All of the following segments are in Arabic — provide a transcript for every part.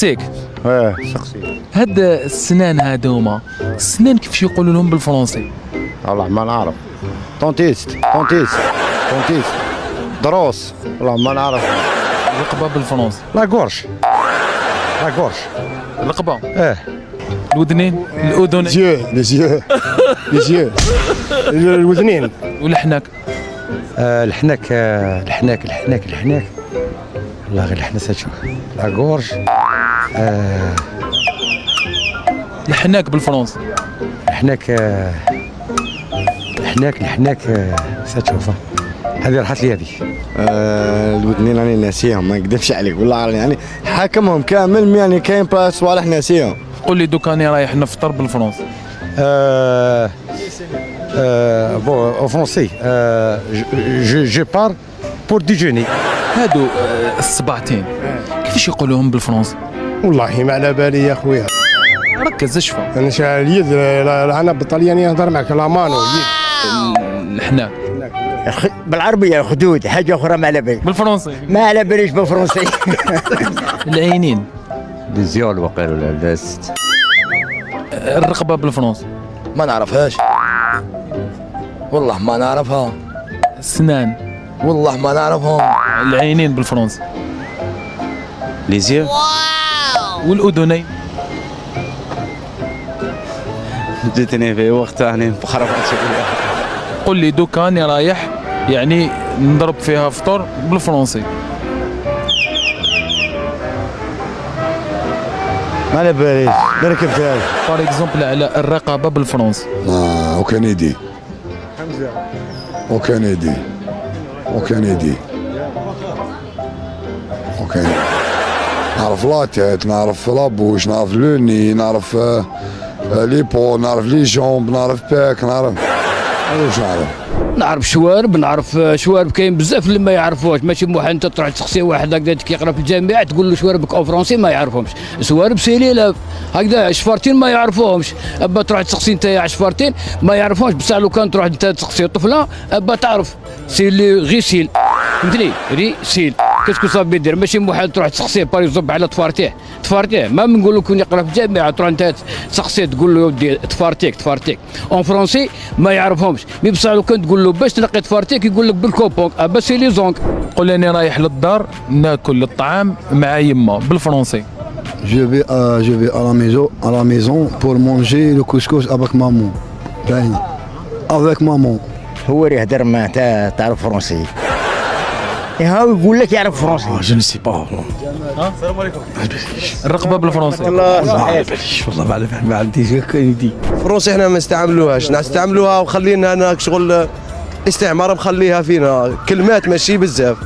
نسقسيك. سقسي. هاد السنان هادوما السنان كيفاش يقولوا لهم بالفرنسي؟ والله ما نعرف. طونتيست طونتيست طونتيست. دروس. والله ما نعرف. الرقبه بالفرنسي. لا غورش. لا غورش. الرقبه. ايه. الودنين الاذنين. لي زيو لي زيو الوذنين. والحناك. الحناك الحناك والله غير الحناك تشوف. لا غورش. الحناك بالفرنسي. الحناك ستشوفها. هذه راحت لي هذه. الودنين راني ناسيهم ما نكذبش عليك والله يعني حاكمهم كامل يعني كاين بلاص صوالح ناسيهم. قول لي دوك راني رايح نفطر بالفرنسي. بون او فرونسي. جو بار بور ديجوني. هادو الصباعتين كيفاش يقولوهم بالفرنسي؟ والله ما على بالي يا خويا. ركز اشفى. انا اليد انا بالطلياني نهضر معك لا مانو اليد. الحناك. بالعربية خدود حاجة أخرى ما على بالي. بالفرنسي. ما على باليش بالفرنسي. العينين. لي زيول وقالوا لا ست. الرقبه بالفرنسي. ما نعرفهاش والله ما نعرفها. السنان. والله ما نعرفهم. العينين بالفرنسي. لي زيو. والاذنين. جيتني في وقت راني بخرب. قل لي دوكا راني رايح يعني نضرب فيها فطور بالفرنسي. ما على باليش ما ركبتهاش. بار اكزومبل على الرقبه بالفرنسي. aucune idée. aucune idée. aucune idée. aucune. نعرف لا تيت، نعرف لابوش، نعرف لوني، نعرف لي بو، نعرف لي جومب، نعرف باك، نعرف هذا واش نعرف. نعرف شوارب، نعرف شوارب كاين بزاف اللي ما يعرفوش، ماشي بوحد انت تروح تسقسي واحد هكذا كيقرا في الجامعه تقول له شواربك او فرونسي ما يعرفهمش، شوارب سيليله هكذا شفارتين ما يعرفوهمش، ابا تروح تسقسي انت عشفارتين ما يعرفوهمش، بصح لو كان تروح انت تسقسي طفله ابا تعرف سيلي غيسيل فهمتني ري سيل كاسكو صافي دير، ماشي بوحد تروح تسقسيه باغ اكزومبل على تفارتيه ما نقول لك كون يقرا في الجامعه تروح انت تسقسيه تقول له ودي تفارتيك اون فرونسي ما يعرفهمش، مي بصح لو كان تقول له باش تنقي تفارتيك يقول لك بالكوبونك ابا سي لي زونك. قول لي اني رايح للدار ناكل الطعام مع يما بالفرنسي. Je vais à la maison pour manger le couscous avec maman. باين. Avec maman. هو اللي يهدر ما تعرف فرنسي. هاو يقول لك يعرف فرنسي. جو نو سي با. الرقبه بالفرنسي. والله ما عنديش ايدي. فرنسي احنا ما نستعملوهاش نستعملوها وخلينا انا شغل استعمار مخليها فينا كلمات ماشي بزاف.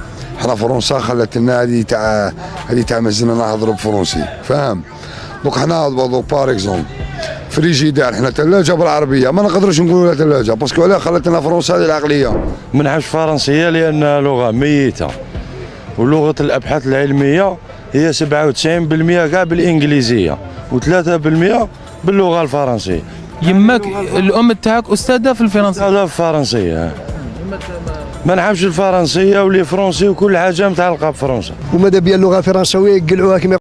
احنا فرنسا خلت لنا هذه تاع مازلنا نهضروا بفرنسي فاهم. دوك حنا بار اكزومبل فريجيدار حنا ثلاجه بالعربيه ما نقدروش نقولوا لها ثلاجه باسكو علاه خلت لنا فرنسا هذه العقليه. ما نحبش الفرنسيه لانها لغه ميته ولغه الابحاث العلميه هي 97% كاع بالانجليزيه و3% باللغه الفرنسيه. يماك الام تاعك استاذه في الفرنسيه. هذا الفرنسيه ما نحبش الفرنسيه ولي فرونسي وكل حاجه متعلقه بفرنسا. وماذا بيا اللغه الفرنسويه يقلعوها كما